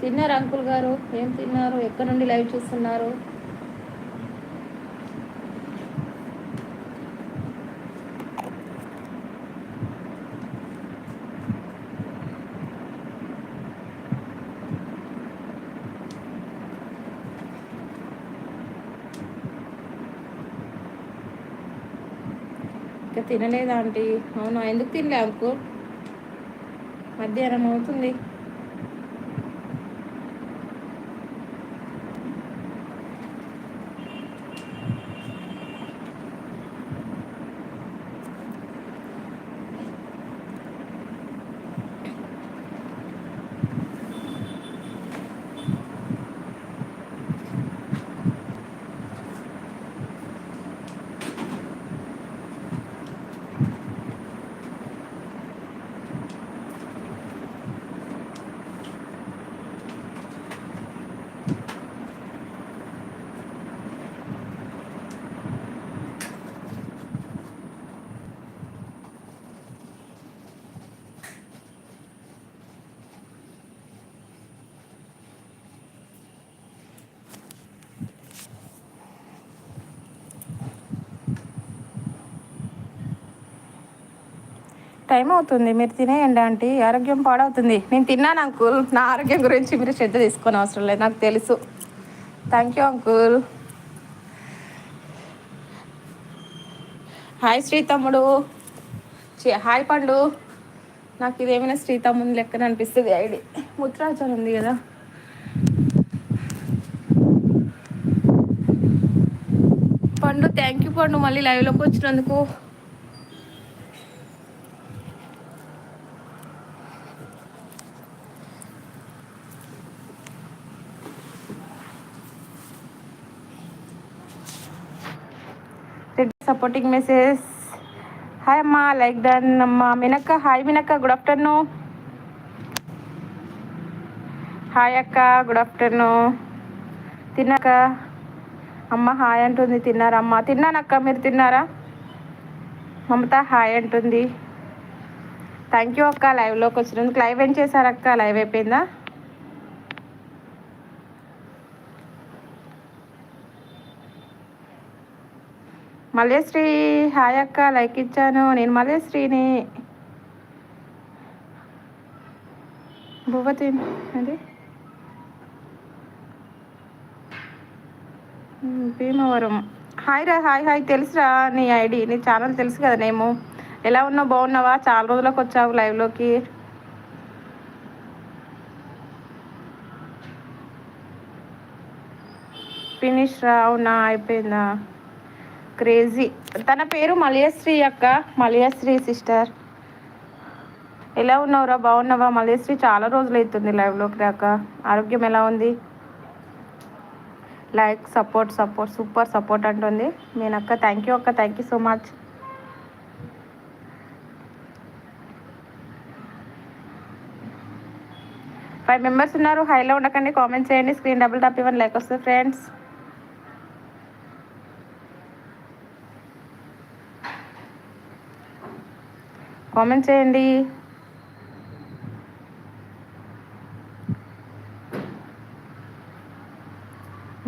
తిన్నారు అంకుల్ గారు? ఏం తిన్నారు? ఎక్కడి నుండి లైవ్ చూస్తున్నారు? ఇంకా తినలేదా ఆంటీ? అవునా, ఎందుకు తినలే అంకుల్? మధ్యాహ్నం అవుతుంది. టైం అవుతుంది, మీరు తినేయండి ఆంటీ. ఆరోగ్యం పాడవుతుంది. నేను తిన్నాను అంకుల్. నా ఆరోగ్యం గురించి మీరు శ్రద్ధ తీసుకొని అవసరం లేదు, నాకు తెలుసు. Thank you uncle. Hi Sri తమ్ముడు. హాయ్ పండు. నాకు ఇదేమైనా శ్రీ తమ్ముని లెక్కన అనిపిస్తుంది. ఐడి ముత్రాజన్ ఉంది కదా. పండు థ్యాంక్ యూ పండు, మళ్ళీ లైవ్లోకి వచ్చినందుకు. Supporting message. హాయ్ అమ్మా, లైక్ డన్ అమ్మా. మినక్క హాయ్. మినక్క గుడ్ ఆఫ్టర్నూన్. హాయ్ అక్క, గుడ్ ఆఫ్టర్నూన్. తిన్నాక అమ్మ హాయ్ అంటుంది. తిన్నారా అమ్మ? తిన్నానక్క, మీరు తిన్నారా? మమత హాయ్ అంటుంది. థ్యాంక్ యూ అక్క, లైవ్లోకి వచ్చినందుకు. లైవ్ ఏం చేశారు అక్క? లైవ్ అయిపోయిందా? మల్యశ్రీ హాయ్ అక్క, లైక్ ఇచ్చాను. నేను మల్యశ్రీని. భూవతి అది భీమవరం. హాయ్ రా, హాయ్ హాయ్. తెలుసురా నీ ఐడి, నీ ఛానల్ తెలుసు కదా నేము. ఎలా ఉన్నావు? బాగున్నావా? చాలా రోజులకు వచ్చావు లైవ్లోకి. ఫినిష్ రా. అవునా, అయిపోయిందా? క్రేజీ. తన పేరు మల్యశ్రీ అక్క, మల్యశ్రీ సిస్టర్. ఎలా ఉన్నావురా? బాగున్నావా మల్యశ్రీ? చాలా రోజులు అవుతుంది లైవ్లోకి రాక. ఆరోగ్యం ఎలా ఉంది? Like support support super support అంటుంది మీనక్క. థ్యాంక్ యూ అక్క, thank you so much. Five members ఉన్నారు. హైలో ఉండకండి, కామెంట్ చేయండి. స్క్రీన్ డబుల్ టాప్ ఇవ్వండి, లైక్ వస్తుంది ఫ్రెండ్స్. కామెంట్ చేయండి.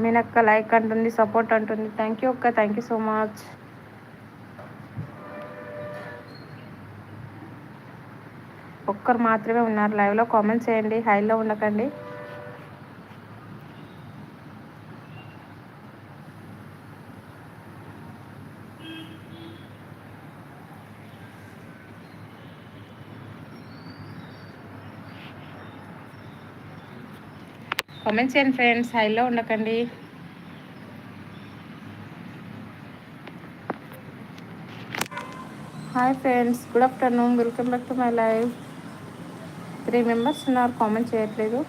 మీనక్క లైక్ అంటుంది, సపోర్ట్ అంటుంది. థ్యాంక్ యూ అక్క, థ్యాంక్ యూ సో మచ్. ఒక్కరు మాత్రమే ఉన్నారు లైవ్లో. కామెంట్ చేయండి, హైలో ఉండకండి. కామెంట్ చేయండి ఫ్రెండ్స్, హైలో ఉండకండి. Hi friends, good afternoon. Welcome back to my live. 3 members ఉన్నారు, కామెంట్ చేయట్లేదు.